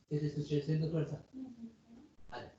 Que se escuche siendo fuerza. Vale.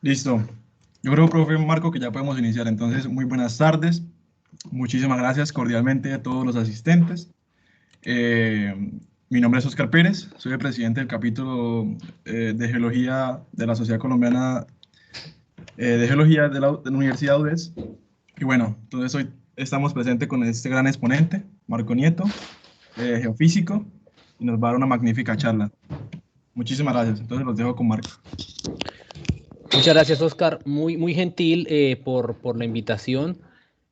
Listo. Yo creo, profe Marco, que ya podemos iniciar. Entonces, muy buenas tardes. Muchísimas gracias cordialmente a todos los asistentes. Mi nombre es Oscar Pérez, soy el presidente del capítulo de Geología de la Sociedad Colombiana de Geología de la Universidad UDES. Y bueno, entonces hoy estamos presentes con este gran exponente, Marco Nieto, geofísico, y nos va a dar una magnífica charla. Muchísimas gracias. Entonces los dejo con Marco. Muchas gracias, Oscar. Muy gentil por la invitación.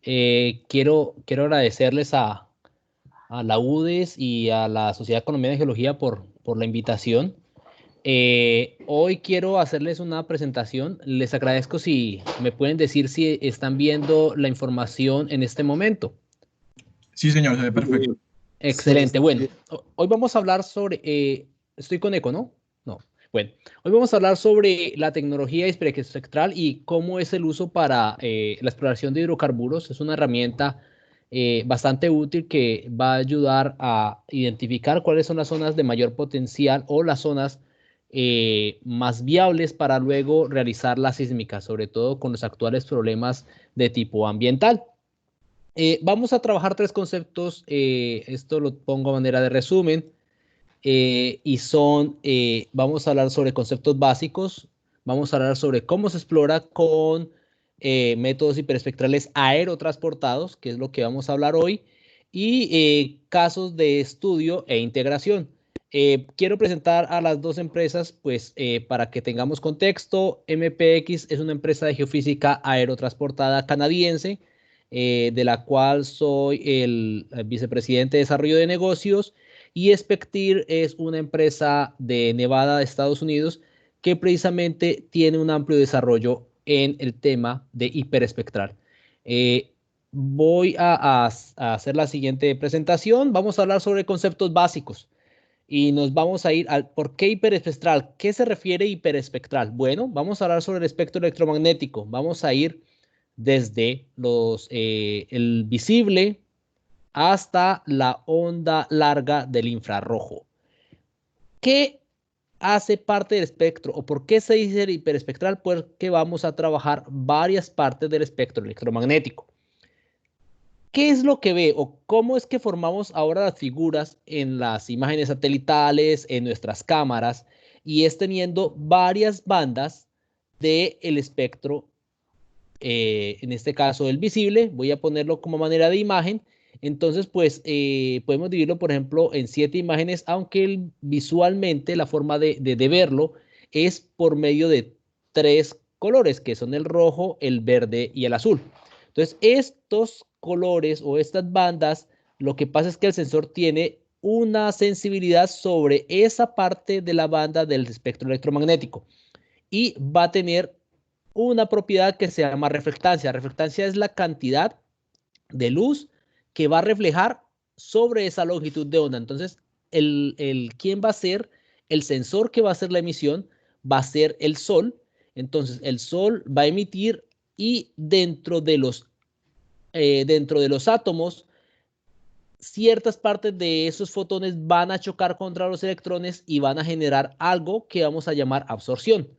Quiero agradecerles a la UDES y a la Sociedad Colombiana de Geología por la invitación. Hoy quiero hacerles una presentación. Les agradezco si me pueden decir si están viendo la información en este momento. Sí, señor, se ve perfecto. Excelente. Bueno, hoy vamos a hablar sobre... estoy con eco, ¿no? No. Bueno, hoy vamos a hablar sobre la tecnología espectral y cómo es el uso para la exploración de hidrocarburos. Es una herramienta bastante útil que va a ayudar a identificar cuáles son las zonas de mayor potencial o las zonas más viables para luego realizar la sísmica, sobre todo con los actuales problemas de tipo ambiental. Vamos a trabajar tres conceptos, esto lo pongo a manera de resumen, y son, vamos a hablar sobre conceptos básicos, vamos a hablar sobre cómo se explora con métodos hiperespectrales aerotransportados, que es lo que vamos a hablar hoy, y casos de estudio e integración. Quiero presentar a las dos empresas, pues, para que tengamos contexto. MPX es una empresa de geofísica aerotransportada canadiense. de la cual soy el vicepresidente de desarrollo de negocios, y Spectir es una empresa de Nevada, de Estados Unidos, que precisamente tiene un amplio desarrollo en el tema de hiperespectral. Voy a hacer la siguiente presentación. Vamos a hablar sobre conceptos básicos y nos vamos a ir al por qué hiperespectral. ¿Qué se refiere hiperespectral? Bueno, vamos a hablar sobre el espectro electromagnético. Vamos a ir desde el visible hasta la onda larga del infrarrojo. ¿Qué hace parte del espectro o por qué se dice hiperespectral? Porque vamos a trabajar varias partes del espectro electromagnético. ¿Qué es lo que ve o cómo es que formamos ahora las figuras en las imágenes satelitales, en nuestras cámaras? Y es teniendo varias bandas del espectro, en este caso el visible. Voy a ponerlo como manera de imagen. Entonces, pues podemos dividirlo, por ejemplo, en 7 imágenes, aunque visualmente la forma de verlo es por medio de 3 colores, que son el rojo, el verde y el azul. Entonces, estos colores o estas bandas, lo que pasa es que el sensor tiene una sensibilidad sobre esa parte de la banda del espectro electromagnético y va a tener una propiedad que se llama reflectancia. Reflectancia es la cantidad de luz que va a reflejar sobre esa longitud de onda. Entonces, ¿quién va a ser el sensor que va a hacer la emisión? Va a ser el Sol. Entonces, el Sol va a emitir y dentro de los átomos, ciertas partes de esos fotones van a chocar contra los electrones y van a generar algo que vamos a llamar absorción.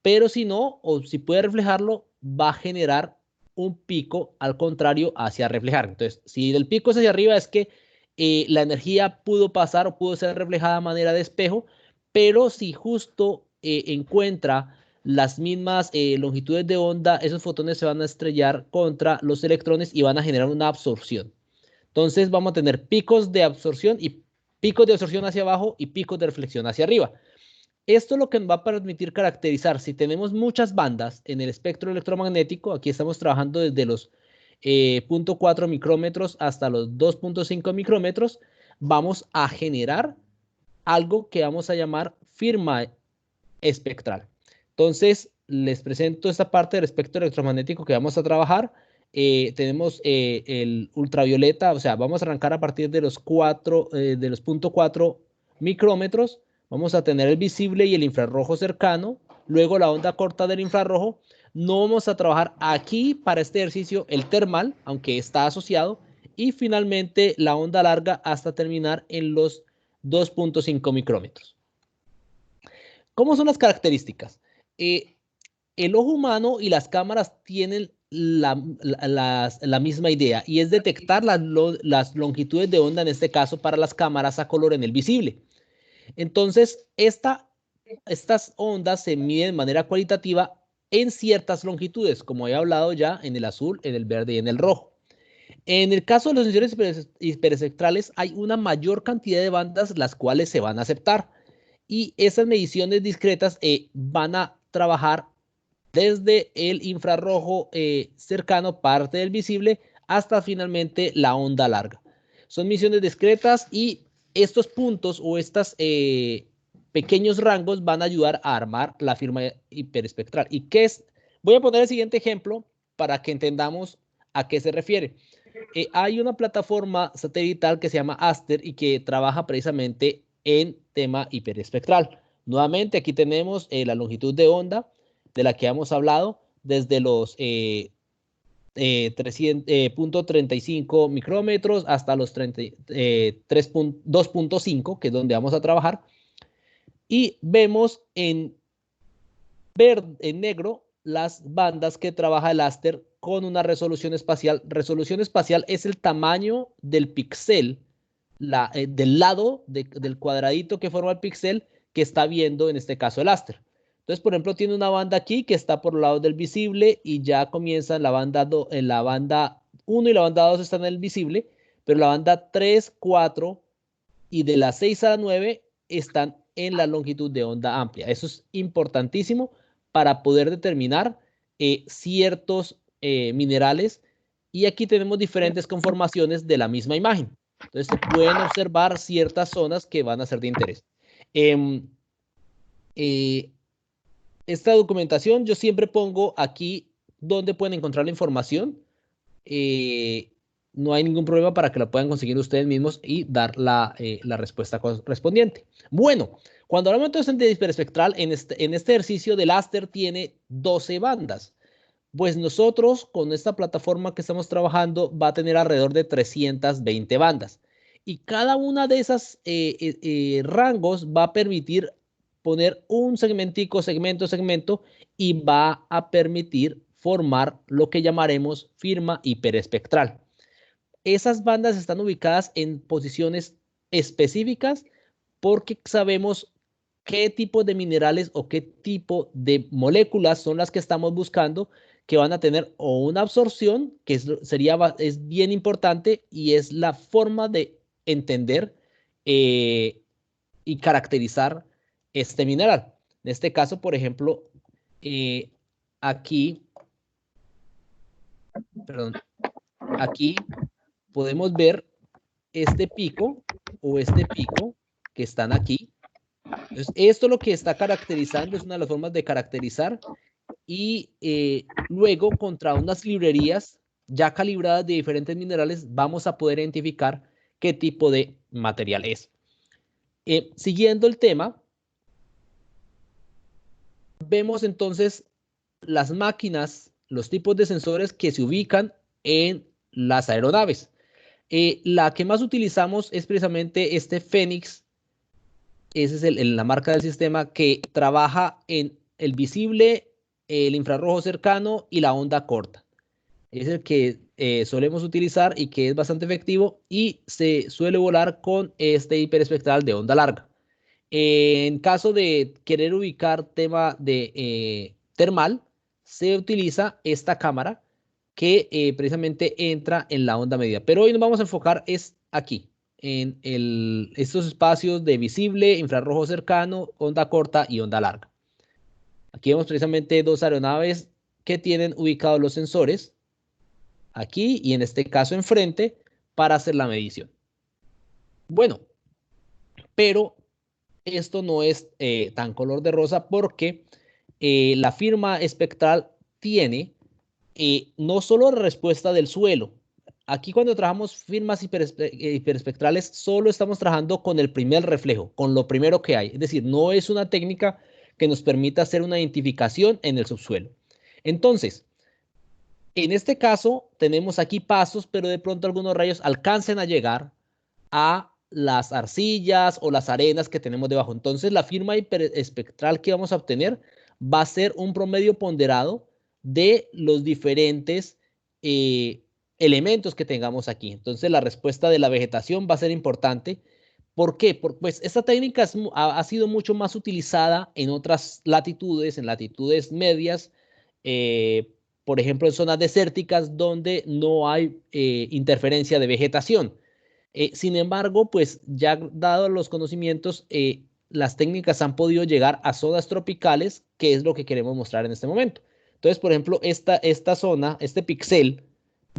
Pero si no, o si puede reflejarlo, va a generar un pico al contrario hacia reflejar. Entonces, si el pico es hacia arriba, es que la energía pudo pasar o pudo ser reflejada a manera de espejo, pero si justo encuentra las mismas longitudes de onda, esos fotones se van a estrellar contra los electrones y van a generar una absorción. Entonces vamos a tener picos de absorción y picos de absorción hacia abajo y picos de reflexión hacia arriba. Esto es lo que nos va a permitir caracterizar si tenemos muchas bandas en el espectro electromagnético. Aquí estamos trabajando desde los 0.4 micrómetros hasta los 2.5 micrómetros. Vamos a generar algo que vamos a llamar firma espectral. Entonces, les presento esta parte del espectro electromagnético que vamos a trabajar. Tenemos el ultravioleta, o sea, vamos a arrancar a partir de los 0.4 micrómetros. Vamos a tener el visible y el infrarrojo cercano, luego la onda corta del infrarrojo. No vamos a trabajar aquí para este ejercicio el termal, aunque está asociado, y finalmente la onda larga hasta terminar en los 2.5 micrómetros. ¿Cómo son las características? El ojo humano y las cámaras tienen la misma idea y es detectar las longitudes de onda, en este caso para las cámaras a color en el visible. Entonces, estas ondas se miden de manera cualitativa en ciertas longitudes, como he hablado ya, en el azul, en el verde y en el rojo. En el caso de los sensores hiperespectrales, hay una mayor cantidad de bandas las cuales se van a aceptar. Y esas mediciones discretas van a trabajar desde el infrarrojo cercano, parte del visible, hasta finalmente la onda larga. Son misiones discretas y estos puntos o estos pequeños rangos van a ayudar a armar la firma hiperespectral. ¿Y qué es? Voy a poner el siguiente ejemplo para que entendamos a qué se refiere. Hay una plataforma satelital que se llama Aster y que trabaja precisamente en tema hiperespectral. Nuevamente, aquí tenemos la longitud de onda de la que hemos hablado desde los 300.35 micrómetros hasta los 2.5, que es donde vamos a trabajar. Y vemos en negro las bandas que trabaja el Aster con una resolución espacial. Resolución espacial es el tamaño del píxel, del lado del cuadradito que forma el píxel que está viendo en este caso el Aster. Entonces, por ejemplo, tiene una banda aquí que está por el lado del visible y ya comienza en la banda 1 y la banda 2 están en el visible, pero la banda 3, 4 y de la 6 a la 9 están en la longitud de onda amplia. Eso es importantísimo para poder determinar ciertos minerales y aquí tenemos diferentes conformaciones de la misma imagen. Entonces se pueden observar ciertas zonas que van a ser de interés. Esta documentación yo siempre pongo aquí donde pueden encontrar la información. No hay ningún problema para que la puedan conseguir ustedes mismos y dar la respuesta correspondiente. Bueno, cuando hablamos entonces de hiperespectral, en este ejercicio del Aster tiene 12 bandas. Pues nosotros con esta plataforma que estamos trabajando va a tener alrededor de 320 bandas. Y cada una de esas rangos va a permitir poner un segmento, y va a permitir formar lo que llamaremos firma hiperespectral. Esas bandas están ubicadas en posiciones específicas porque sabemos qué tipo de minerales o qué tipo de moléculas son las que estamos buscando, que van a tener o una absorción, que es bien importante y es la forma de entender y caracterizar este mineral. En este caso, por ejemplo, aquí podemos ver este pico o este pico que están aquí. Entonces, esto lo que está caracterizando es una de las formas de caracterizar y luego contra unas librerías ya calibradas de diferentes minerales vamos a poder identificar qué tipo de material es. Siguiendo el tema, vemos entonces las máquinas, los tipos de sensores que se ubican en las aeronaves. La que más utilizamos es precisamente este Fénix. Esa es la marca del sistema que trabaja en el visible, el infrarrojo cercano y la onda corta. Es el que solemos utilizar y que es bastante efectivo y se suele volar con este hiperespectral de onda larga. En caso de querer ubicar tema de termal, se utiliza esta cámara que precisamente entra en la onda media. Pero hoy nos vamos a enfocar es aquí, en estos espacios de visible, infrarrojo cercano, onda corta y onda larga. Aquí vemos precisamente dos aeronaves que tienen ubicados los sensores, aquí y en este caso enfrente, para hacer la medición. Bueno, pero esto no es tan color de rosa porque la firma espectral tiene no solo la respuesta del suelo. Aquí cuando trabajamos firmas hiperespectrales solo estamos trabajando con el primer reflejo, con lo primero que hay. Es decir, no es una técnica que nos permita hacer una identificación en el subsuelo. Entonces, en este caso tenemos aquí pasos, pero de pronto algunos rayos alcancen a llegar a las arcillas o las arenas que tenemos debajo. Entonces, la firma hiperespectral que vamos a obtener va a ser un promedio ponderado de los diferentes elementos que tengamos aquí. Entonces, la respuesta de la vegetación va a ser importante. ¿Por qué? Porque pues, esta técnica ha sido mucho más utilizada en otras latitudes, en latitudes medias, por ejemplo, en zonas desérticas donde no hay interferencia de vegetación. Sin embargo, pues ya dado los conocimientos, las técnicas han podido llegar a zonas tropicales, que es lo que queremos mostrar en este momento. Entonces, por ejemplo, esta zona, este pixel,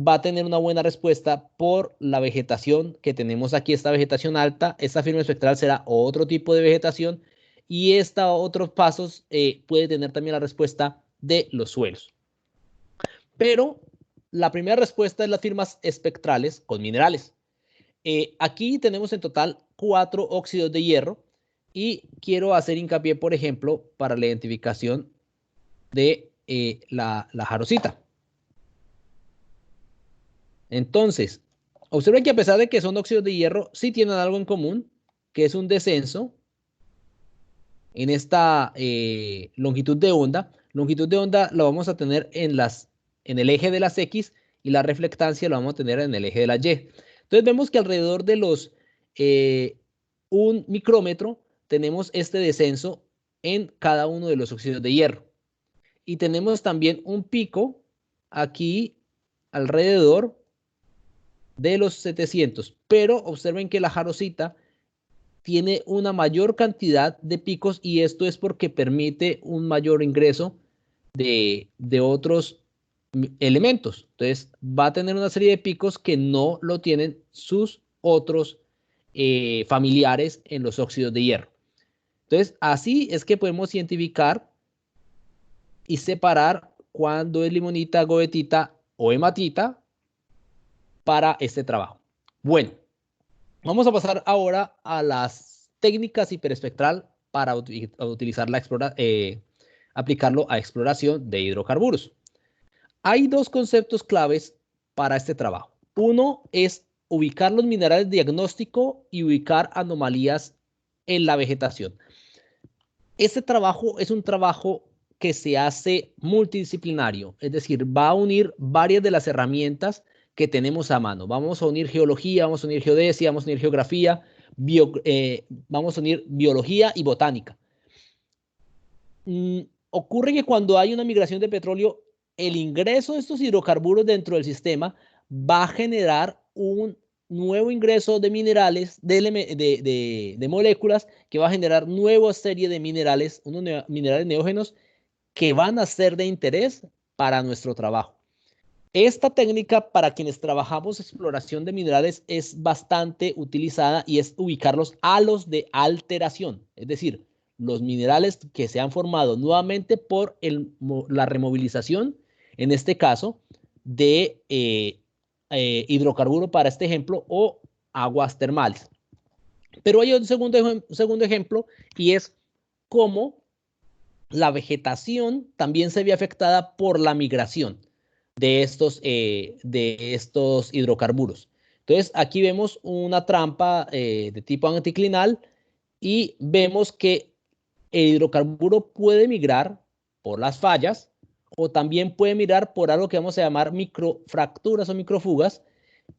va a tener una buena respuesta por la vegetación que tenemos aquí, esta vegetación alta. Esta firma espectral será otro tipo de vegetación y otros pasos puede tener también la respuesta de los suelos. Pero la primera respuesta es las firmas espectrales con minerales. Aquí tenemos en total 4 óxidos de hierro y quiero hacer hincapié, por ejemplo, para la identificación de la jarosita. Entonces, observen que a pesar de que son óxidos de hierro, sí tienen algo en común, que es un descenso en esta longitud de onda. Longitud de onda la vamos a tener en el eje de las X y la reflectancia la vamos a tener en el eje de la Y. Entonces vemos que alrededor de los 1 micrómetro tenemos este descenso en cada uno de los óxidos de hierro. Y tenemos también un pico aquí alrededor de los 700. Pero observen que la jarosita tiene una mayor cantidad de picos y esto es porque permite un mayor ingreso de otros elementos. Entonces, va a tener una serie de picos que no lo tienen sus otros familiares en los óxidos de hierro. Entonces, así es que podemos identificar y separar cuándo es limonita, goetita o hematita para este trabajo. Bueno, vamos a pasar ahora a las técnicas hiperespectral para utilizar aplicarlo a exploración de hidrocarburos. Hay dos conceptos claves para este trabajo. Uno es ubicar los minerales de diagnóstico y ubicar anomalías en la vegetación. Este trabajo es un trabajo que se hace multidisciplinario, es decir, va a unir varias de las herramientas que tenemos a mano. Vamos a unir geología, vamos a unir geodesia, vamos a unir geografía, vamos a unir biología y botánica. Ocurre que cuando hay una migración de petróleo, el ingreso de estos hidrocarburos dentro del sistema va a generar un nuevo ingreso de minerales, de moléculas, que va a generar nueva serie de minerales, unos minerales neógenos que van a ser de interés para nuestro trabajo. Esta técnica para quienes trabajamos exploración de minerales es bastante utilizada y es ubicar los halos de alteración, es decir, los minerales que se han formado nuevamente por la removilización, en este caso, de hidrocarburo para este ejemplo o aguas termales. Pero hay un segundo ejemplo y es cómo la vegetación también se ve afectada por la migración de estos hidrocarburos. Entonces, aquí vemos una trampa de tipo anticlinal y vemos que el hidrocarburo puede migrar por las fallas o también puede migrar por algo que vamos a llamar microfracturas o microfugas.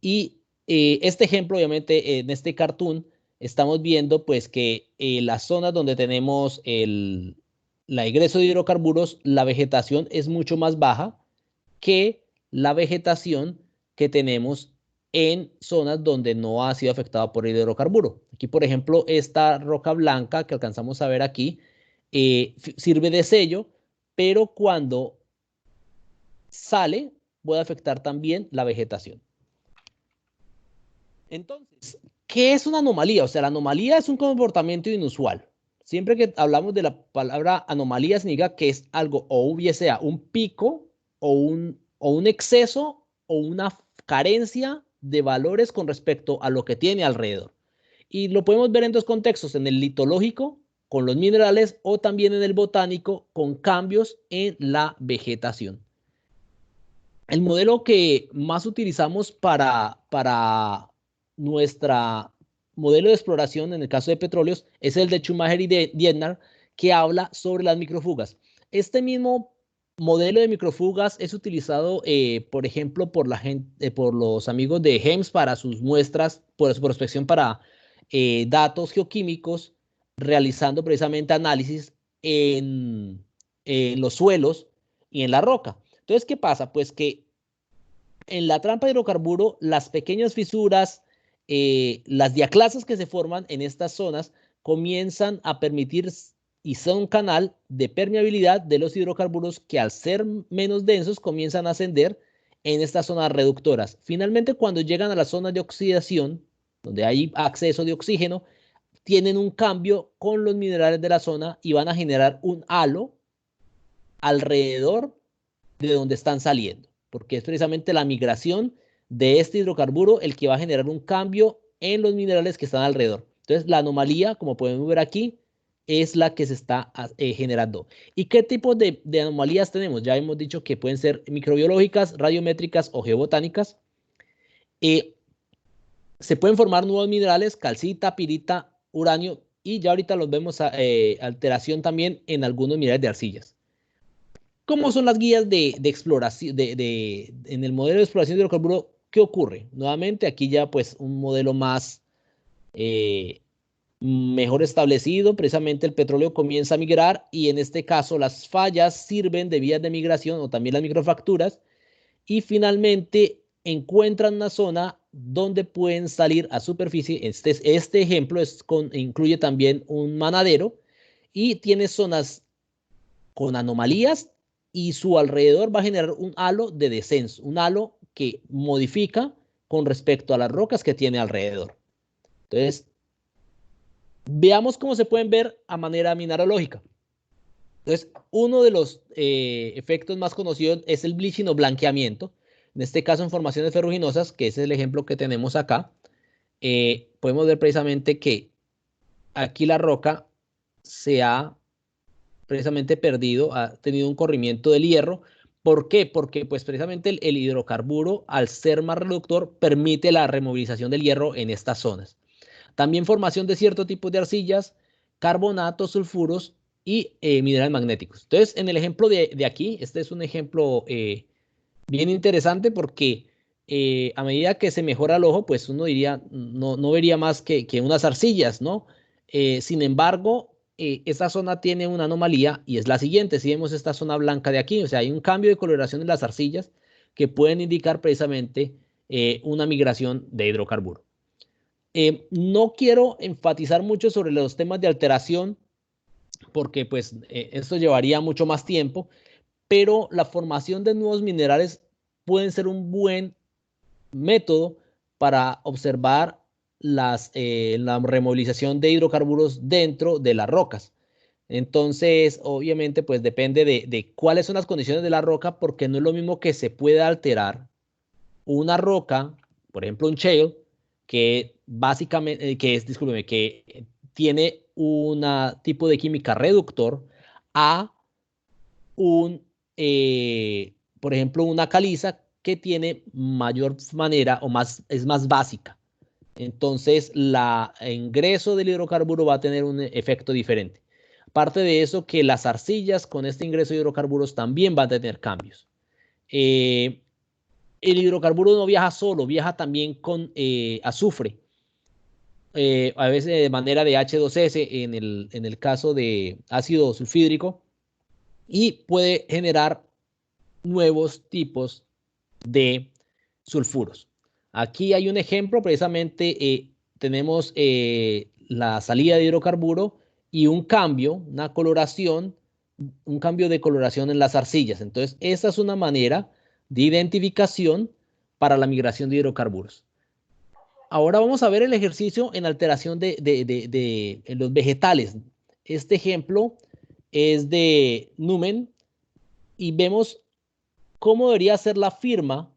Y este ejemplo, obviamente, en este cartoon, estamos viendo pues que las zonas donde tenemos la ingreso de hidrocarburos, la vegetación es mucho más baja que la vegetación que tenemos en zonas donde no ha sido afectada por el hidrocarburo. Aquí, por ejemplo, esta roca blanca que alcanzamos a ver aquí sirve de sello, pero cuando sale puede afectar también la vegetación. Entonces, ¿qué es una anomalía? O sea, la anomalía es un comportamiento inusual. Siempre que hablamos de la palabra anomalía significa que es algo o bien sea un pico o un exceso o una carencia de valores con respecto a lo que tiene alrededor. Y lo podemos ver en dos contextos, en el litológico con los minerales o también en el botánico con cambios en la vegetación. El modelo que más utilizamos para nuestra modelo de exploración en el caso de petróleos es el de Schumacher y de Diener, que habla sobre las microfugas. Este mismo modelo de microfugas es utilizado, por ejemplo, por los amigos de HEMS para sus muestras, por su prospección para datos geoquímicos, realizando precisamente análisis en los suelos y en la roca. Entonces, ¿qué pasa? Pues que en la trampa de hidrocarburo, las pequeñas fisuras, las diaclasas que se forman en estas zonas comienzan a permitir y son un canal de permeabilidad de los hidrocarburos que al ser menos densos comienzan a ascender en estas zonas reductoras. Finalmente, cuando llegan a las zonas de oxidación, donde hay acceso de oxígeno, tienen un cambio con los minerales de la zona y van a generar un halo alrededor de donde están saliendo, porque es precisamente la migración de este hidrocarburo el que va a generar un cambio en los minerales que están alrededor. Entonces, la anomalía, como podemos ver aquí, es la que se está generando. ¿Y qué tipo de anomalías tenemos? Ya hemos dicho que pueden ser microbiológicas, radiométricas o geobotánicas. Se pueden formar nuevos minerales, calcita, pirita, uranio, y ya ahorita los vemos alteración también en algunos minerales de arcillas. ¿Cómo son las guías de exploración, en el modelo de exploración de hidrocarburo? ¿Qué ocurre? Nuevamente, aquí ya pues un modelo más mejor establecido. Precisamente el petróleo comienza a migrar y en este caso las fallas sirven de vías de migración o también las microfracturas y finalmente encuentran una zona donde pueden salir a superficie. Este ejemplo incluye también un manadero y tiene zonas con anomalías y su alrededor va a generar un halo de descenso, un halo que modifica con respecto a las rocas que tiene alrededor. Entonces, veamos cómo se pueden ver a manera mineralógica. Entonces, uno de los efectos más conocidos es el bleaching o blanqueamiento. En este caso, en formaciones ferruginosas, que ese es el ejemplo que tenemos acá, podemos ver precisamente que aquí la roca se ha precisamente perdido, ha tenido un corrimiento del hierro. ¿Por qué? Porque pues precisamente el hidrocarburo, al ser más reductor, permite la removilización del hierro en estas zonas. También formación de cierto tipo de arcillas, carbonatos, sulfuros y minerales magnéticos. Entonces, en el ejemplo de aquí, este es un ejemplo bien interesante porque a medida que se mejora el ojo, pues uno diría, no vería más que unas arcillas, ¿no? Sin embargo, esta zona tiene una anomalía y es la siguiente. Si vemos esta zona blanca de aquí, o sea, hay un cambio de coloración en las arcillas que pueden indicar precisamente una migración de hidrocarburo. No quiero enfatizar mucho sobre los temas de alteración porque pues esto llevaría mucho más tiempo, pero la formación de nuevos minerales pueden ser un buen método para observar la removilización de hidrocarburos dentro de las rocas. Entonces, obviamente, pues depende de cuáles son las condiciones de la roca, porque no es lo mismo que se pueda alterar una roca, por ejemplo, un shale, que básicamente, discúlpeme, que tiene un tipo de química reductor a por ejemplo, una caliza que tiene mayor manera o es más básica. Entonces, el ingreso del hidrocarburo va a tener un efecto diferente. Aparte de eso, que las arcillas con este ingreso de hidrocarburos también van a tener cambios. El hidrocarburo no viaja solo, viaja también con azufre. A veces de manera de H2S en el caso de ácido sulfídrico y puede generar nuevos tipos de sulfuros. Aquí hay un ejemplo, precisamente tenemos la salida de hidrocarburo y un cambio, una coloración, un cambio de coloración en las arcillas. Entonces, esa es una manera de identificación para la migración de hidrocarburos. Ahora vamos a ver el ejercicio en alteración de los vegetales. Este ejemplo es de Numen y vemos cómo debería ser la firma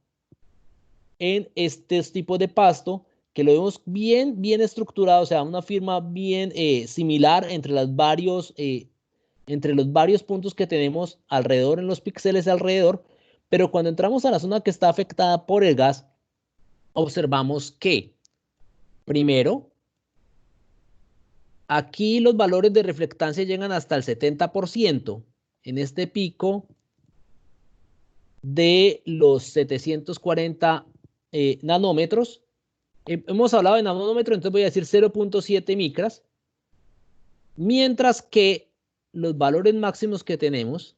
en estos tipos de pasto, que lo vemos bien estructurado, o sea, una firma bien similar entre los varios puntos que tenemos alrededor, en los píxeles alrededor, pero cuando entramos a la zona que está afectada por el gas, observamos que, primero, aquí los valores de reflectancia llegan hasta el 70% en este pico de los 740 nanómetros. Hemos hablado de nanómetro, entonces voy a decir 0.7 micras, mientras que los valores máximos que tenemos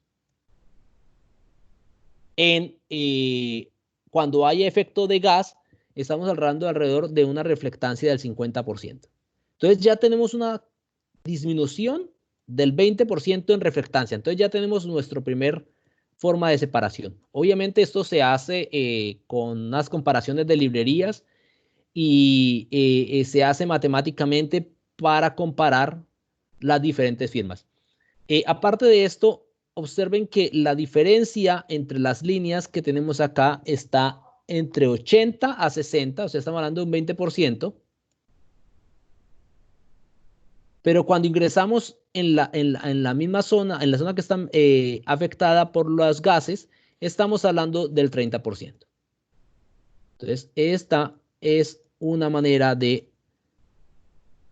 cuando hay efecto de gas, estamos hablando de alrededor de una reflectancia del 50%. Entonces ya tenemos una disminución del 20% en reflectancia. Entonces ya tenemos nuestra primer forma de separación. Obviamente esto se hace con unas comparaciones de librerías y se hace matemáticamente para comparar las diferentes firmas. Aparte de esto, observen que la diferencia entre las líneas que tenemos acá está entre 80 a 60, o sea, estamos hablando de un 20%. Pero cuando ingresamos en la misma zona, en la zona que está afectada por los gases, estamos hablando del 30%. Entonces, esta es una manera de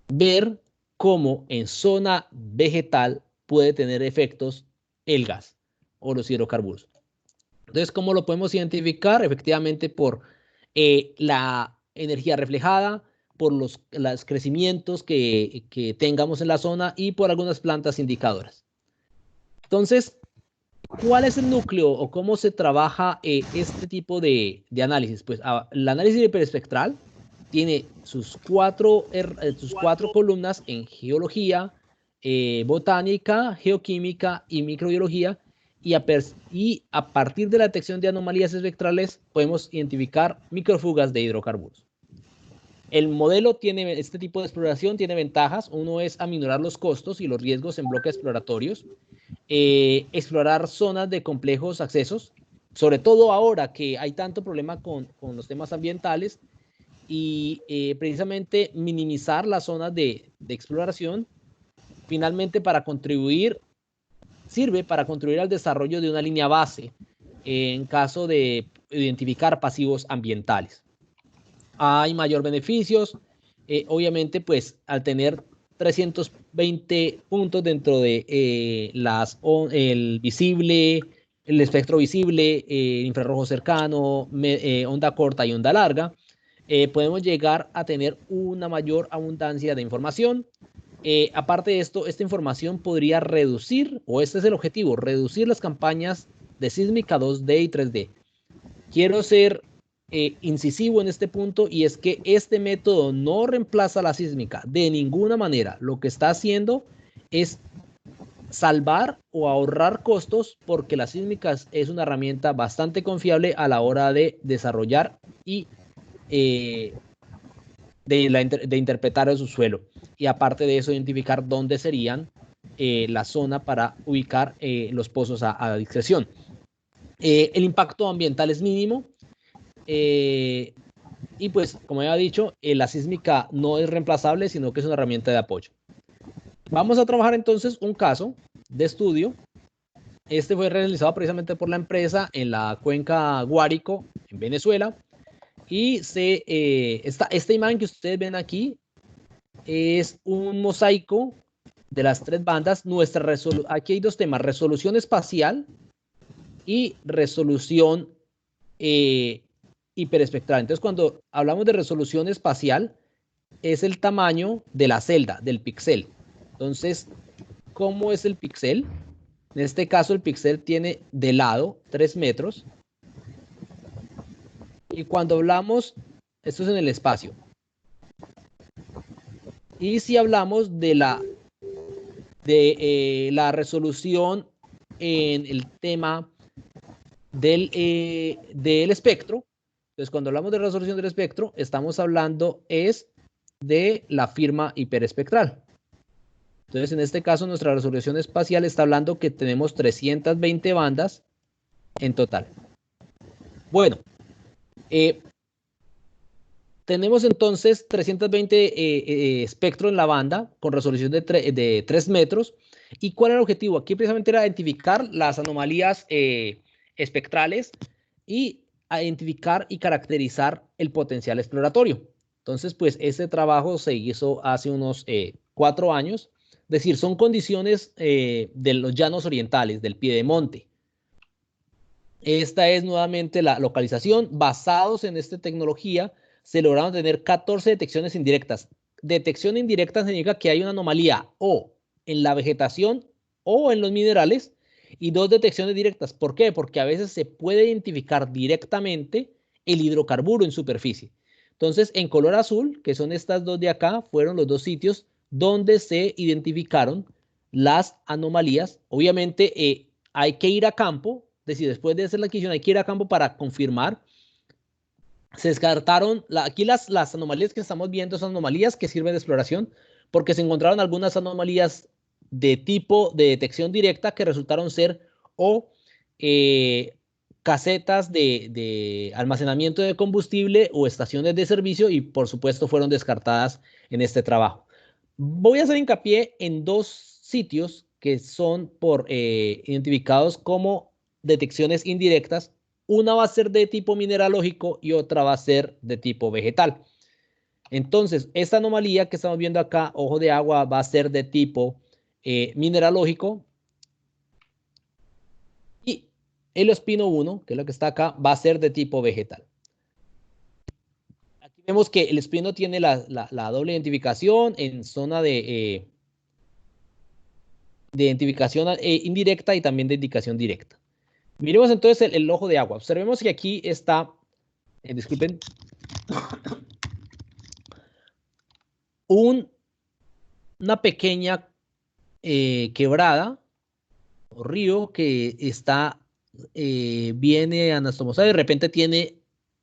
ver cómo en zona vegetal puede tener efectos el gas o los hidrocarburos. Entonces, ¿cómo lo podemos identificar? Efectivamente, por la energía reflejada, por los crecimientos que tengamos en la zona y por algunas plantas indicadoras. Entonces, ¿cuál es el núcleo o cómo se trabaja este tipo de análisis? Pues el análisis hiperespectral tiene sus cuatro columnas en geología, botánica, geoquímica y microbiología, y a partir de la detección de anomalías espectrales podemos identificar microfugas de hidrocarburos. El modelo tiene, este tipo de exploración tiene ventajas. Uno es aminorar los costos y los riesgos en bloques exploratorios, explorar zonas de complejos accesos, sobre todo ahora que hay tanto problema con los temas ambientales, y precisamente minimizar las zonas de exploración, finalmente sirve para contribuir al desarrollo de una línea base en caso de identificar pasivos ambientales. Hay mayor beneficios, obviamente pues al tener 320 puntos dentro de el visible, el espectro visible, infrarrojo cercano, onda corta y onda larga, podemos llegar a tener una mayor abundancia de información. Aparte de esto, esta información podría reducir, o este es el objetivo, reducir las campañas de sísmica 2D y 3D. Quiero ser incisivo en este punto, y es que este método no reemplaza la sísmica de ninguna manera. Lo que está haciendo es salvar o ahorrar costos, porque la sísmica es una herramienta bastante confiable a la hora de desarrollar y de interpretar el subsuelo, y aparte de eso identificar dónde serían la zona para ubicar los pozos a discreción. El impacto ambiental es mínimo, y pues como ya he dicho, la sísmica no es reemplazable, sino que es una herramienta de apoyo. Vamos a trabajar entonces un caso de estudio. Este fue realizado precisamente por la empresa en la cuenca Guárico, en Venezuela. Y esta imagen que ustedes ven aquí es un mosaico de las tres bandas. Aquí hay dos temas: resolución espacial y resolución hiperespectral. Entonces, cuando hablamos de resolución espacial, es el tamaño de la celda, del píxel. Entonces, ¿cómo es el píxel? En este caso, el píxel tiene de lado 3 metros. Y cuando hablamos, esto es en el espacio. Y si hablamos de la resolución en el tema del espectro, entonces cuando hablamos de resolución del espectro, estamos hablando es de la firma hiperespectral. Entonces, en este caso, nuestra resolución espacial está hablando que tenemos 320 bandas en total. Bueno, tenemos entonces 320 espectro en la banda con resolución de 3 metros. ¿Y cuál era el objetivo? Aquí precisamente era identificar las anomalías espectrales y identificar y caracterizar el potencial exploratorio. Entonces, pues este trabajo se hizo hace unos 4 años. Es decir, son condiciones de los llanos orientales, del piedemonte. Esta es nuevamente la localización. Basados en esta tecnología, se lograron tener 14 detecciones indirectas. Detección indirecta significa que hay una anomalía o en la vegetación o en los minerales, y 2 detecciones directas. ¿Por qué? Porque a veces se puede identificar directamente el hidrocarburo en superficie. Entonces, en color azul, que son estas dos de acá, fueron los 2 sitios donde se identificaron las anomalías. Obviamente, hay que ir a campo. Es decir, después de hacer la adquisición hay que ir a campo para confirmar. Se descartaron, aquí las anomalías que estamos viendo son anomalías que sirven de exploración, porque se encontraron algunas anomalías de tipo de detección directa que resultaron ser o casetas de almacenamiento de combustible o estaciones de servicio, y por supuesto fueron descartadas en este trabajo. Voy a hacer hincapié en 2 sitios que son identificados como detecciones indirectas. Una va a ser de tipo mineralógico y otra va a ser de tipo vegetal. Entonces, esta anomalía que estamos viendo acá, ojo de agua, va a ser de tipo mineralógico, y el espino 1, que es lo que está acá, va a ser de tipo vegetal. Aquí vemos que el espino tiene la doble identificación en zona de identificación indirecta y también de indicación directa. Miremos entonces el ojo de agua. Observemos que aquí está, disculpen, una pequeña quebrada, o río que está, viene anastomosado y de repente tiene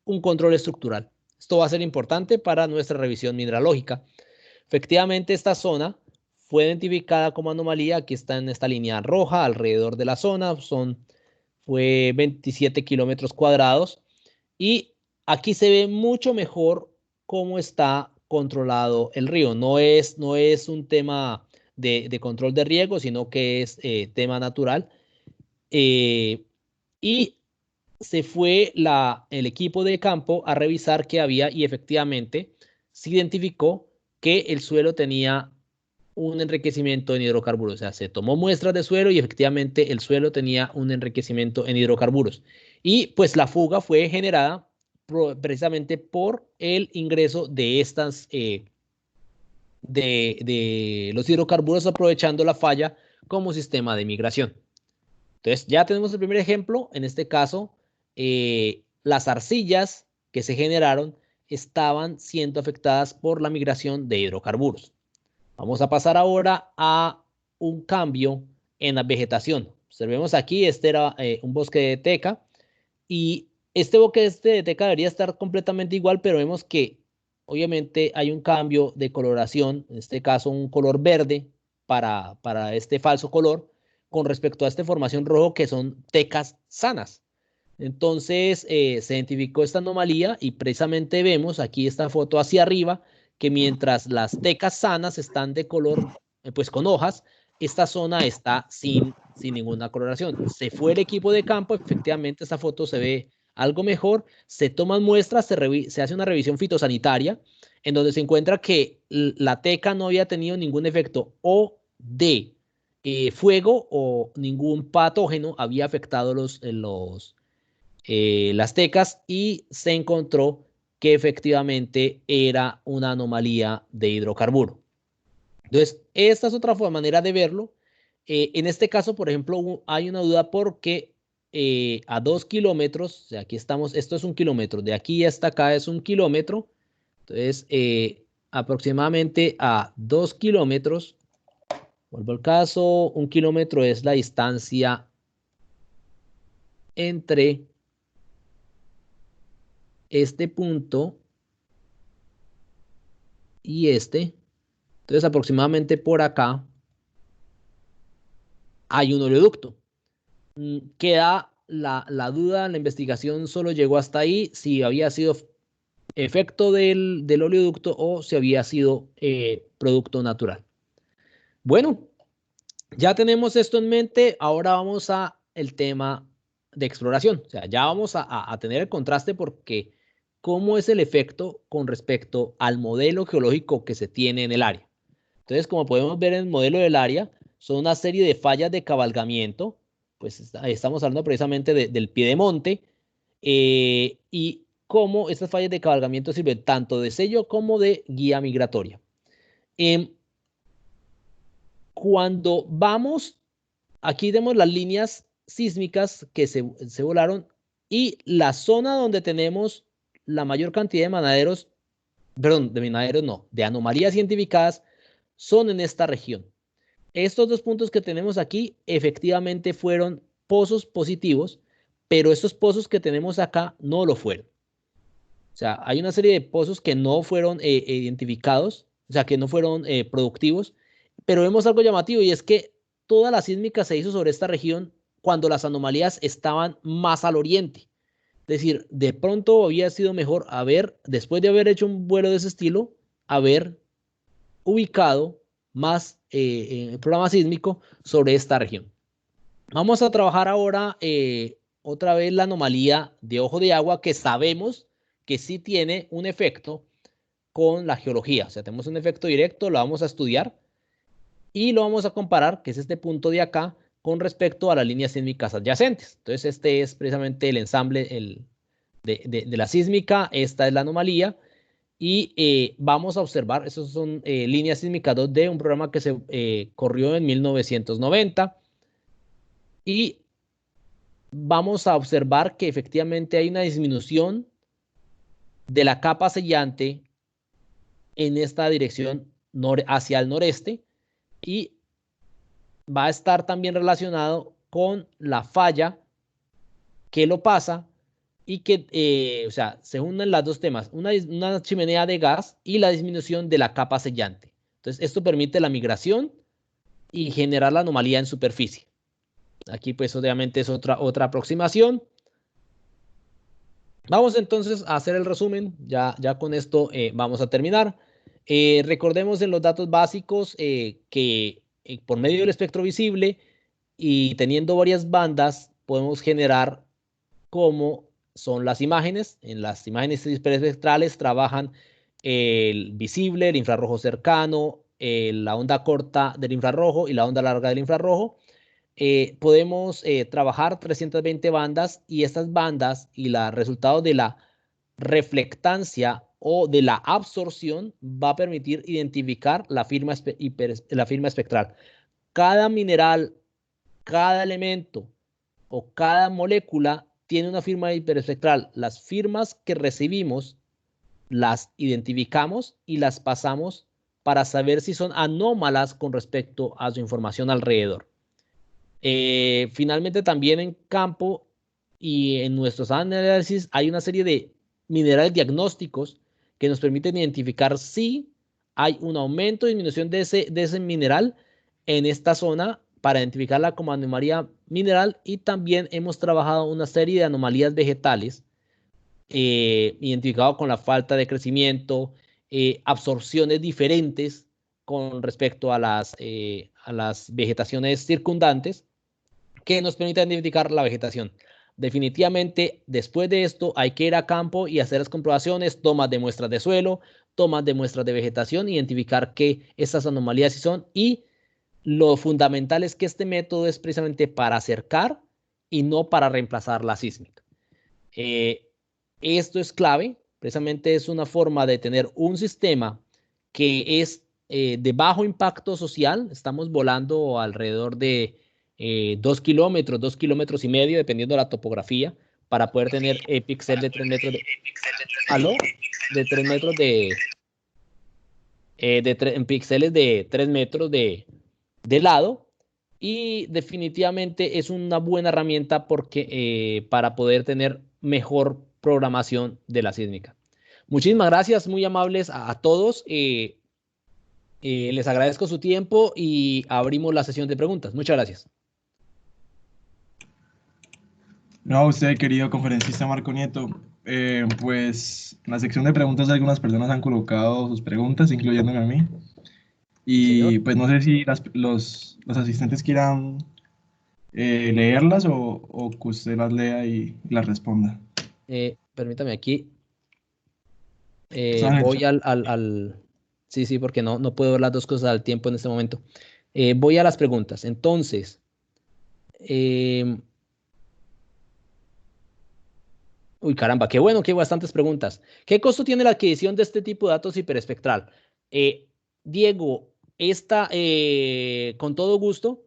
un control estructural. Esto va a ser importante para nuestra revisión mineralógica. Efectivamente, esta zona fue identificada como anomalía. Aquí está en esta línea roja alrededor de la zona. Fue 27 kilómetros cuadrados. Y aquí se ve mucho mejor cómo está controlado el río. No es un tema de control de riego, sino que es tema natural. Y se fue el equipo de campo a revisar qué había y efectivamente se identificó que el suelo tenía un enriquecimiento en hidrocarburos. O sea, se tomó muestras de suelo y efectivamente el suelo tenía un enriquecimiento en hidrocarburos. Y pues la fuga fue generada precisamente por el ingreso de estas, de los hidrocarburos aprovechando la falla como sistema de migración. Entonces ya tenemos el primer ejemplo. En este caso, las arcillas que se generaron estaban siendo afectadas por la migración de hidrocarburos. Vamos a pasar ahora a un cambio en la vegetación. Observemos aquí, este era un bosque de teca y este bosque de teca debería estar completamente igual, pero vemos que obviamente hay un cambio de coloración, en este caso un color verde para este falso color con respecto a esta formación rojo que son tecas sanas. Entonces se identificó esta anomalía y precisamente vemos aquí esta foto hacia arriba que mientras las tecas sanas están de color, pues con hojas, esta zona está sin ninguna coloración. Se fue el equipo de campo, efectivamente esta foto se ve algo mejor, se toman muestras, se hace una revisión fitosanitaria en donde se encuentra que la teca no había tenido ningún efecto o de fuego o ningún patógeno había afectado las tecas y se encontró que efectivamente era una anomalía de hidrocarburo. Entonces, esta es otra manera de verlo. En este caso, por ejemplo, hay una duda porque a 2 kilómetros, o sea, aquí estamos, esto es 1 kilómetro, de aquí hasta acá es 1 kilómetro, entonces aproximadamente a 2 kilómetros, vuelvo al caso, 1 kilómetro es la distancia entre este punto y este. Entonces, aproximadamente por acá hay un oleoducto. Queda la duda, la investigación solo llegó hasta ahí, si había sido efecto del oleoducto o si había sido producto natural. Bueno, ya tenemos esto en mente, ahora vamos a el tema de exploración. O sea, ya vamos a tener el contraste porque cómo es el efecto con respecto al modelo geológico que se tiene en el área. Entonces, como podemos ver en el modelo del área, son una serie de fallas de cabalgamiento, pues estamos hablando precisamente del piedemonte, y cómo estas fallas de cabalgamiento sirven tanto de sello como de guía migratoria. Cuando vamos, aquí vemos las líneas sísmicas que se volaron y la zona donde tenemos la mayor cantidad de manaderos, perdón, de manaderos no, de anomalías identificadas, son en esta región. Estos dos puntos que tenemos aquí efectivamente fueron pozos positivos, pero estos pozos que tenemos acá no lo fueron. O sea, hay una serie de pozos que no fueron identificados, o sea, que no fueron productivos, pero vemos algo llamativo y es que toda la sísmica se hizo sobre esta región cuando las anomalías estaban más al oriente. Es decir, de pronto había sido mejor después de haber hecho un vuelo de ese estilo, haber ubicado más el programa sísmico sobre esta región. Vamos a trabajar ahora otra vez la anomalía de ojo de agua que sabemos que sí tiene un efecto con la geología. O sea, tenemos un efecto directo, lo vamos a estudiar y lo vamos a comparar, que es este punto de acá, con respecto a las líneas sísmicas adyacentes. Entonces, este es precisamente el ensamble de la sísmica, esta es la anomalía. Y vamos a observar, esas son líneas sísmicas 2D, un programa que se corrió en 1990. Y vamos a observar que efectivamente hay una disminución de la capa sellante en esta dirección hacia el noreste y va a estar también relacionado con la falla que lo pasa y que, o sea, se unen las dos temas, una chimenea de gas y la disminución de la capa sellante. Entonces, esto permite la migración y generar la anomalía en superficie. Aquí, pues, obviamente es otra aproximación. Vamos entonces a hacer el resumen. Ya con esto vamos a terminar. Recordemos en los datos básicos que por medio del espectro visible y teniendo varias bandas, podemos generar cómo son las imágenes. En las imágenes hiperespectrales trabajan el visible, el infrarrojo cercano, la onda corta del infrarrojo y la onda larga del infrarrojo. Podemos trabajar 320 bandas y estas bandas y los resultados de la reflectancia o de la absorción va a permitir identificar la firma espectral. Cada mineral, cada elemento o cada molécula tiene una firma hiperespectral. Las firmas que recibimos las identificamos y las pasamos para saber si son anómalas con respecto a su información alrededor. Finalmente, también en campo y en nuestros análisis hay una serie de minerales diagnósticos que nos permiten identificar si hay un aumento o disminución de ese mineral en esta zona para identificarla como anomalía mineral, y también hemos trabajado una serie de anomalías vegetales identificado con la falta de crecimiento, absorciones diferentes con respecto a las vegetaciones circundantes que nos permiten identificar la vegetación. Definitivamente, después de esto, hay que ir a campo y hacer las comprobaciones, tomas de muestras de suelo, tomas de muestras de vegetación, identificar qué esas anomalías sí son, y lo fundamental es que este método es precisamente para acercar y no para reemplazar la sísmica. Esto es clave, precisamente es una forma de tener un sistema que es de bajo impacto social. Estamos volando alrededor de 2 kilómetros, 2 kilómetros y medio, dependiendo de la topografía, para poder tener píxeles de 3 metros de... ¿Aló? De 3 metros en píxeles de 3 metros de lado, y definitivamente es una buena herramienta porque para poder tener mejor programación de la sísmica. Muchísimas gracias, muy amables a todos. Les agradezco su tiempo y abrimos la sesión de preguntas. Muchas gracias. No, a usted, querido conferencista Marco Nieto. Pues en la sección de preguntas algunas personas han colocado sus preguntas, incluyéndome a mí. Y Señor. pues no sé si los asistentes quieran leerlas o que usted las lea y las responda. Permítame aquí. Están en el Voy chat. Sí, porque no puedo ver las dos cosas al tiempo en este momento. Voy a las preguntas. Entonces, uy, caramba, qué bueno que hay bastantes preguntas. ¿Qué costo tiene la adquisición de este tipo de datos hiperespectral? Diego, con todo gusto.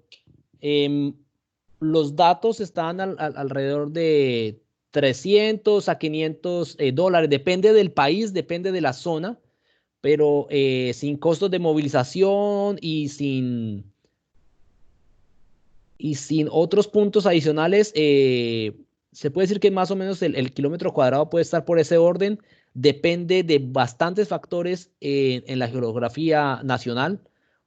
Los datos están alrededor de 300 a 500 dólares. Depende del país, depende de la zona, pero sin costos de movilización y sin otros puntos adicionales, se puede decir que más o menos el kilómetro cuadrado puede estar por ese orden. Depende de bastantes factores en la geografía nacional.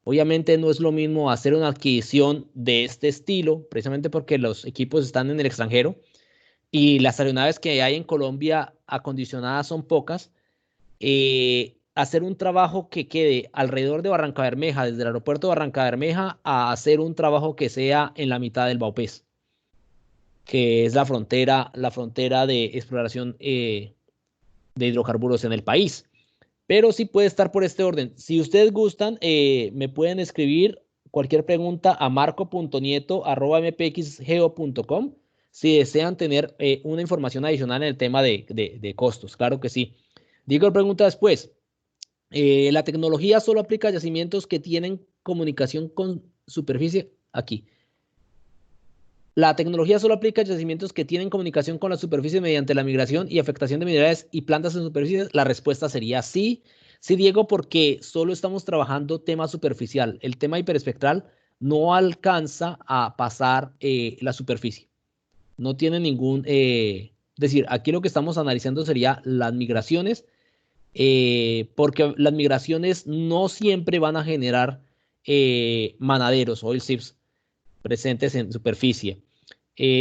Obviamente no es lo mismo hacer una adquisición de este estilo, precisamente porque los equipos están en el extranjero y las aeronaves que hay en Colombia acondicionadas son pocas. Hacer un trabajo que quede alrededor de Barranca Bermeja, desde el aeropuerto de Barranca Bermeja, a hacer un trabajo que sea en la mitad del Baupés, que es la frontera de exploración de hidrocarburos en el país. Pero sí puede estar por este orden. Si ustedes gustan, me pueden escribir cualquier pregunta a marco.nieto@mpxgeo.com si desean tener una información adicional en el tema de costos. Claro que sí. Digo, pregunta después. La tecnología solo aplica a yacimientos que tienen comunicación con superficie. Aquí. La tecnología solo aplica a yacimientos que tienen comunicación con la superficie mediante la migración y afectación de minerales y plantas en superficie. La respuesta sería sí. Sí, Diego, porque solo estamos trabajando tema superficial. El tema hiperespectral no alcanza a pasar la superficie. No tiene ningún... es decir, aquí lo que estamos analizando sería las migraciones, porque las migraciones no siempre van a generar manaderos, oil seeps, presentes en superficie.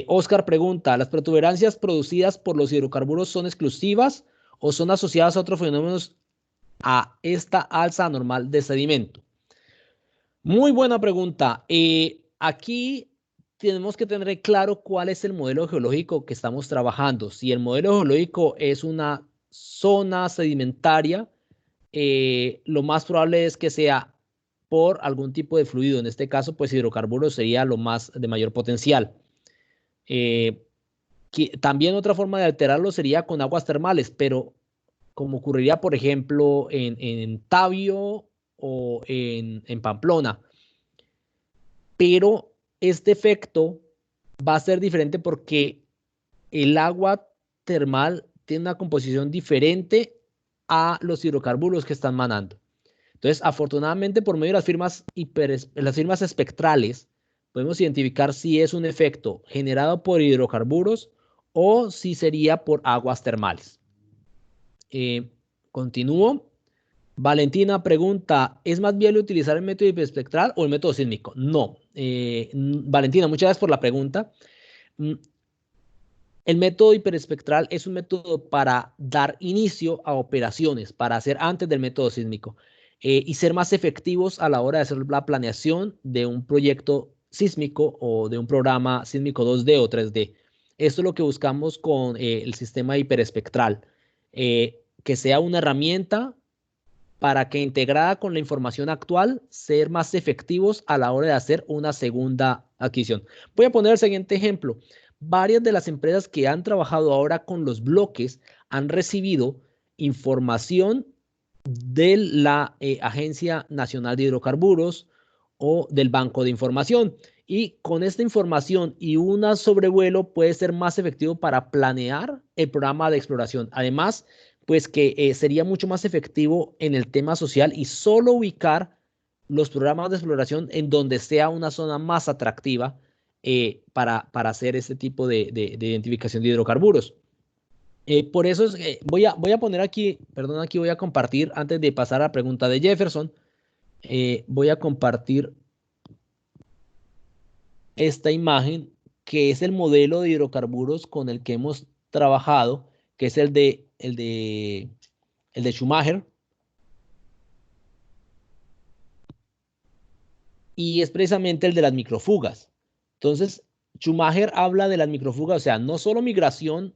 Oscar pregunta, ¿las protuberancias producidas por los hidrocarburos son exclusivas o son asociadas a otros fenómenos a esta alza anormal de sedimento? Muy buena pregunta. Aquí tenemos que tener claro cuál es el modelo geológico que estamos trabajando. Si el modelo geológico es una zona sedimentaria, lo más probable es que sea por algún tipo de fluido. En este caso, pues hidrocarburos sería lo más de mayor potencial. También otra forma de alterarlo sería con aguas termales, pero como ocurriría, por ejemplo, en Tabio o en Pamplona. Pero este efecto va a ser diferente porque el agua termal tiene una composición diferente a los hidrocarburos que están manando. Entonces, afortunadamente, por medio de las firmas espectrales, podemos identificar si es un efecto generado por hidrocarburos o si sería por aguas termales. Continúo. Valentina pregunta, ¿es más viable utilizar el método hiperespectral o el método sísmico? No. Valentina, muchas gracias por la pregunta. El método hiperespectral es un método para dar inicio a operaciones, para hacer antes del método sísmico y ser más efectivos a la hora de hacer la planeación de un proyecto sísmico o de un programa sísmico 2D o 3D. Esto es lo que buscamos con el sistema hiperespectral, que sea una herramienta para que integrada con la información actual, ser más efectivos a la hora de hacer una segunda adquisición. Voy a poner el siguiente ejemplo. Varias de las empresas que han trabajado ahora con los bloques han recibido información de la Agencia Nacional de Hidrocarburos o del Banco de Información. Y con esta información y un sobrevuelo puede ser más efectivo para planear el programa de exploración. Además, pues que sería mucho más efectivo en el tema social y solo ubicar los programas de exploración en donde sea una zona más atractiva para hacer este tipo de identificación de hidrocarburos. Por eso voy a poner aquí, perdón, aquí voy a compartir, antes de pasar a la pregunta de Jefferson, voy a compartir esta imagen que es el modelo de hidrocarburos con el que hemos trabajado, que es el de Schumacher. Y es precisamente el de las microfugas. Entonces, Schumacher habla de las microfugas, o sea, no solo migración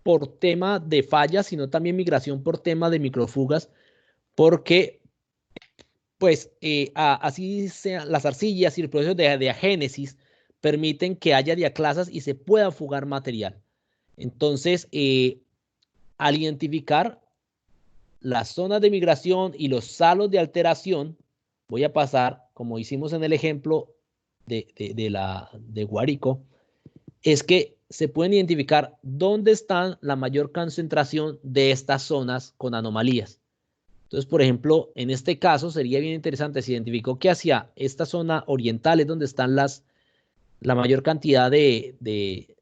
por tema de fallas, sino también migración por tema de microfugas, porque pues así sean las arcillas y el proceso de agénesis permiten que haya diaclasas y se pueda fugar material. Entonces, al identificar las zonas de migración y los salos de alteración, voy a pasar, como hicimos en el ejemplo de Guárico, es que se pueden identificar dónde están la mayor concentración de estas zonas con anomalías. Entonces, por ejemplo, en este caso sería bien interesante, se identificó que hacia esta zona oriental es donde están la mayor cantidad de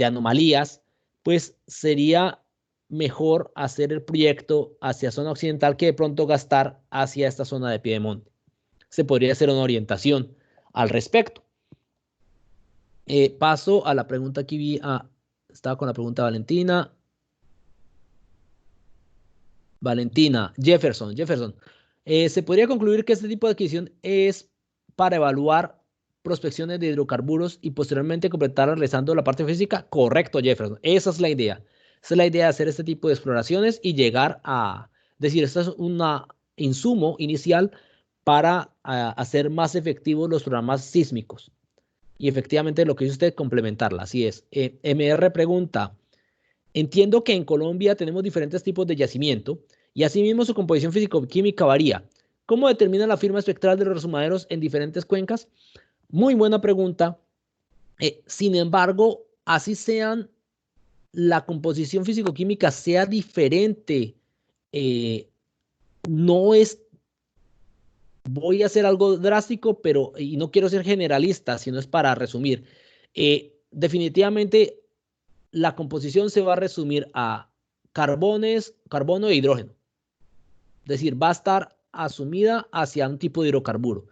anomalías, pues sería mejor hacer el proyecto hacia zona occidental que de pronto gastar hacia esta zona de Piedemonte. Se podría hacer una orientación al respecto. Paso a la pregunta que estaba con la pregunta de Valentina. Jefferson. ¿Se podría concluir que este tipo de adquisición es para evaluar prospecciones de hidrocarburos y posteriormente completar realizando la parte física? Correcto, Jefferson. Esa es la idea. Esa es la idea de hacer este tipo de exploraciones y llegar a decir, esto es un insumo inicial para hacer más efectivos los programas sísmicos. Y efectivamente lo que dice usted, complementarla. Así es. MR pregunta, entiendo que en Colombia tenemos diferentes tipos de yacimiento y asimismo su composición físico-química varía. ¿Cómo determina la firma espectral de los resumaderos en diferentes cuencas? Muy buena pregunta. Sin embargo, así sean, la composición físico-química sea diferente, no es voy a hacer algo drástico, pero y no quiero ser generalista, sino es para resumir. Definitivamente la composición se va a resumir a carbono e hidrógeno. Es decir, va a estar asumida hacia un tipo de hidrocarburo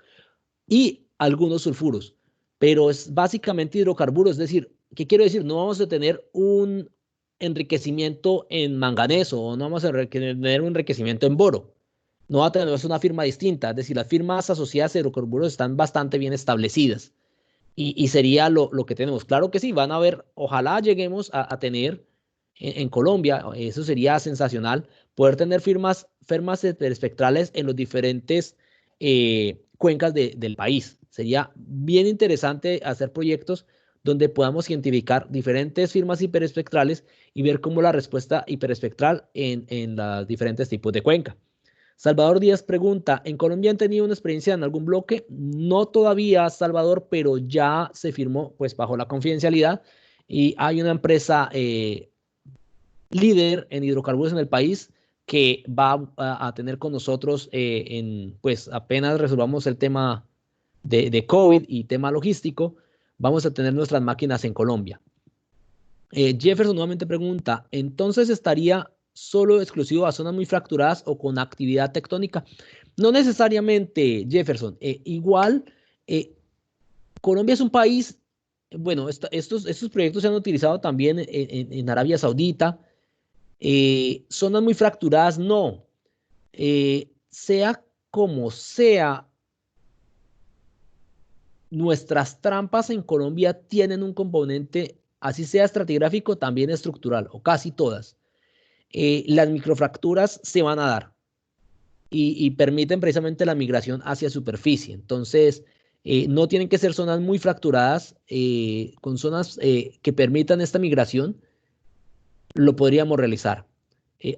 y algunos sulfuros, pero es básicamente hidrocarburos. Es decir, ¿qué quiero decir? No vamos a tener un enriquecimiento en manganeso o no vamos a tener un enriquecimiento en boro. No va a tener una firma distinta. Es decir, las firmas asociadas a hidrocarburos están bastante bien establecidas y sería lo que tenemos. Claro que sí, van a haber, ojalá lleguemos a tener en Colombia, eso sería sensacional, poder tener firmas espectrales en los diferentes cuencas del país. Sería bien interesante hacer proyectos donde podamos identificar diferentes firmas hiperespectrales y ver cómo la respuesta hiperespectral en los diferentes tipos de cuenca. Salvador Díaz pregunta, ¿en Colombia han tenido una experiencia en algún bloque? No todavía, Salvador, pero ya se firmó pues bajo la confidencialidad y hay una empresa líder en hidrocarburos en el país que va a tener con nosotros pues apenas resolvamos el tema de COVID y tema logístico, vamos a tener nuestras máquinas en Colombia. Jefferson nuevamente pregunta, ¿entonces estaría solo exclusivo a zonas muy fracturadas o con actividad tectónica? No necesariamente, Jefferson. Igual, Colombia es un país, bueno, estos proyectos se han utilizado también en Arabia Saudita. Zonas muy fracturadas, no. Sea como sea, nuestras trampas en Colombia tienen un componente, así sea estratigráfico, también estructural, o casi todas. Las microfracturas se van a dar y permiten precisamente la migración hacia superficie. Entonces, no tienen que ser zonas muy fracturadas, con zonas que permitan esta migración, lo podríamos realizar.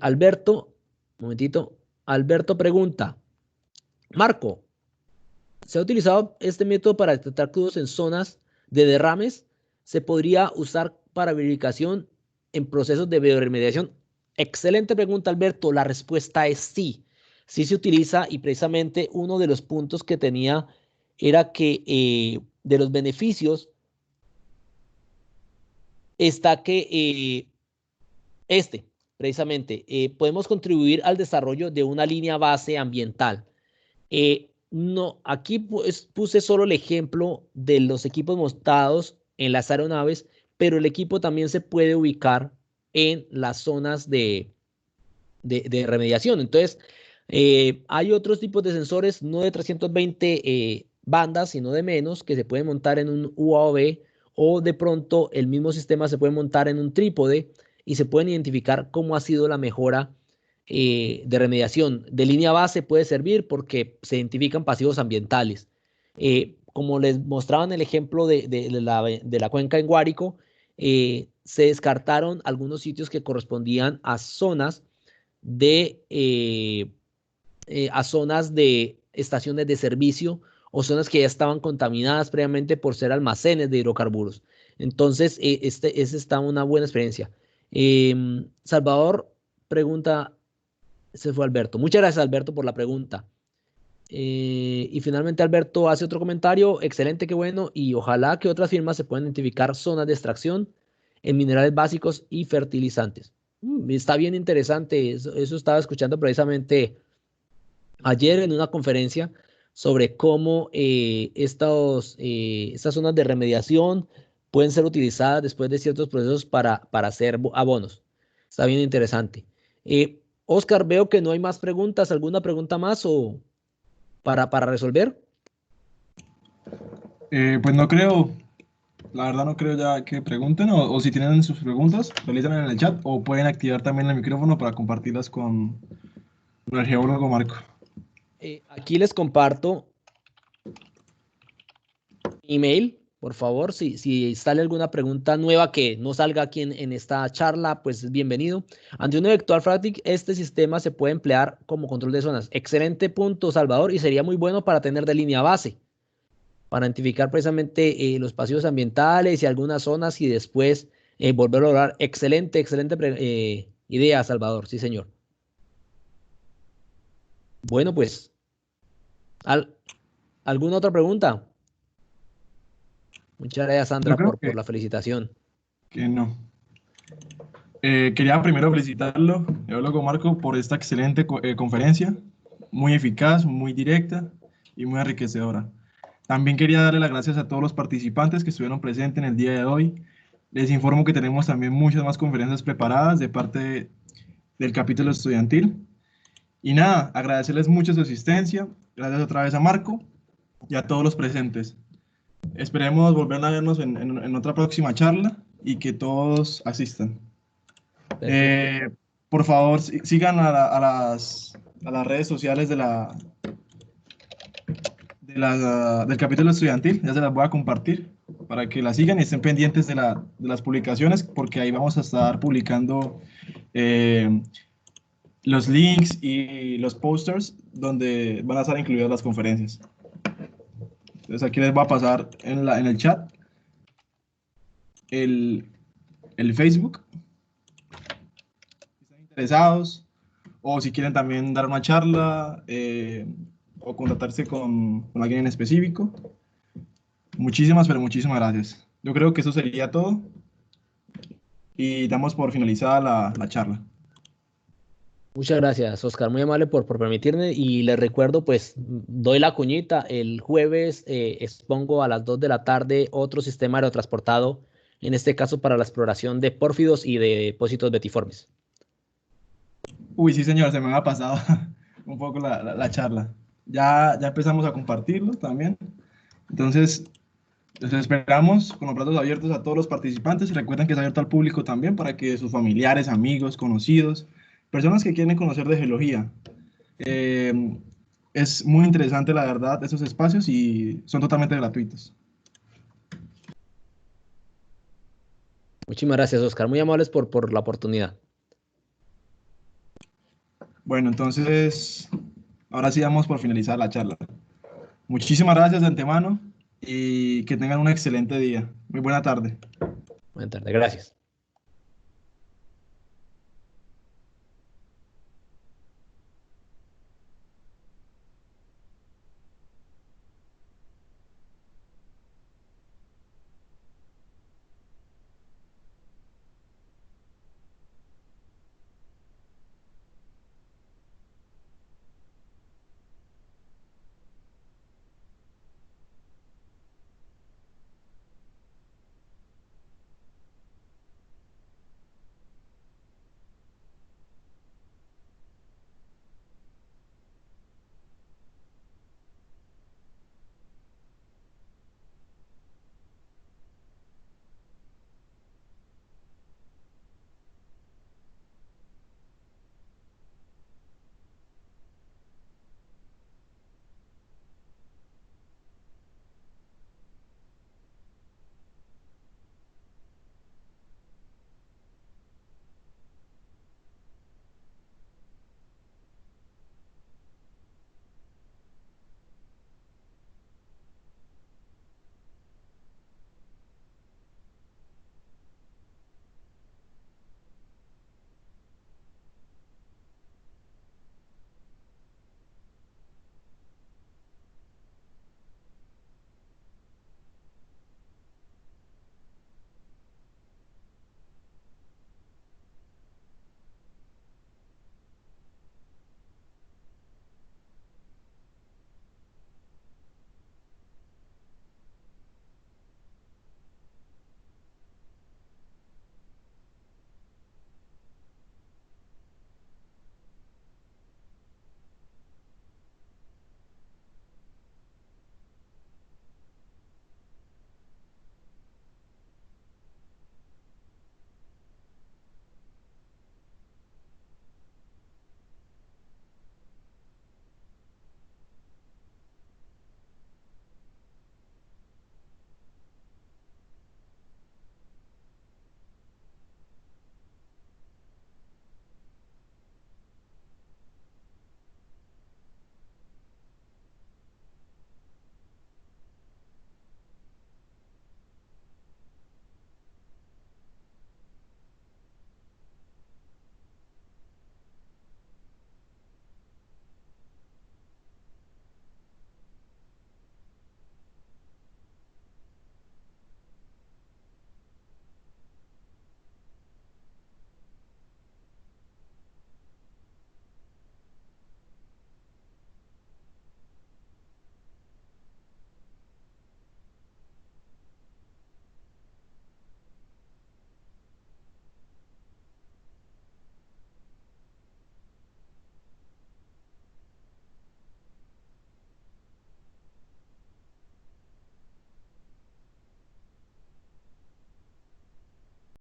Alberto, un momentito, Alberto pregunta, Marco, ¿se ha utilizado este método para detectar crudos en zonas de derrames? ¿Se podría usar para verificación en procesos de bioremediación? Excelente pregunta, Alberto. La respuesta es sí. Sí se utiliza y precisamente uno de los puntos que tenía era que de los beneficios está que precisamente, podemos contribuir al desarrollo de una línea base ambiental. No, aquí pues, puse solo el ejemplo de los equipos montados en las aeronaves, pero el equipo también se puede ubicar en las zonas de remediación. Entonces, hay otros tipos de sensores, no de 320 bandas, sino de menos, que se pueden montar en un UAV o de pronto el mismo sistema se puede montar en un trípode y se pueden identificar cómo ha sido la mejora de remediación. De línea base puede servir porque se identifican pasivos ambientales. Como les mostraba en el ejemplo de la cuenca en Guárico, se descartaron algunos sitios que correspondían a zonas a zonas de estaciones de servicio o zonas que ya estaban contaminadas previamente por ser almacenes de hidrocarburos. Entonces, esa está una buena experiencia. Salvador pregunta, se fue Alberto. Muchas gracias, Alberto, por la pregunta. Y finalmente Alberto hace otro comentario, excelente, qué bueno, y ojalá que otras firmas se puedan identificar zonas de extracción en minerales básicos y fertilizantes. Está bien interesante, eso estaba escuchando precisamente ayer en una conferencia sobre cómo estas zonas de remediación pueden ser utilizadas después de ciertos procesos para hacer abonos. Está bien interesante. Oscar, veo que no hay más preguntas. ¿Alguna pregunta más o para resolver? Pues no creo, la verdad no creo ya que pregunten o si tienen sus preguntas, realízanlas en el chat o pueden activar también el micrófono para compartirlas con el geólogo Marco. Aquí les comparto email, por favor, si sale alguna pregunta nueva que no salga aquí en esta charla, pues es bienvenido. Ante un eventual fracking, este sistema se puede emplear como control de zonas. Excelente punto, Salvador, y sería muy bueno para tener de línea base, para identificar precisamente los pasivos ambientales y algunas zonas y después volver a lograr. Excelente idea, Salvador, sí, señor. Bueno, pues ¿Alguna otra pregunta? Muchas gracias, Yo Sandra, creo por la felicitación. que no. Quería primero felicitarlo, biólogo Marco, por esta excelente conferencia, muy eficaz, muy directa y muy enriquecedora. También quería darle las gracias a todos los participantes que estuvieron presentes en el día de hoy. Les informo que tenemos también muchas más conferencias preparadas de parte del capítulo estudiantil. Y nada, agradecerles mucho su asistencia. Gracias otra vez a Marco y a todos los presentes. Esperemos volver a vernos en otra próxima charla y que todos asistan. Perfecto. Por favor, sigan a las redes sociales del capítulo estudiantil, ya se las voy a compartir para que las sigan y estén pendientes de las publicaciones, porque ahí vamos a estar publicando los links y los posters donde van a estar incluidas las conferencias. Entonces aquí les voy a pasar en el chat el Facebook, si están interesados, o si quieren también dar una charla o contactarse con alguien en específico. Muchísimas, pero muchísimas gracias. Yo creo que eso sería todo y damos por finalizada la charla. Muchas gracias, Oscar. Muy amable por permitirme. Y les recuerdo, pues, doy la cuñita. El jueves expongo a las 2 de la tarde otro sistema aerotransportado, en este caso para la exploración de pórfidos y de depósitos betiformes. Uy, sí, señor, se me ha pasado un poco la charla. Ya empezamos a compartirlo también. Entonces, los esperamos con los brazos abiertos a todos los participantes. Recuerden que es abierto al público también para que sus familiares, amigos, conocidos, personas que quieren conocer de geología. Es muy interesante, la verdad, esos espacios y son totalmente gratuitos. Muchísimas gracias, Oscar. Muy amables por la oportunidad. Bueno, entonces, ahora sí damos por finalizar la charla. Muchísimas gracias de antemano y que tengan un excelente día. Muy buena tarde. Buenas tardes. Gracias.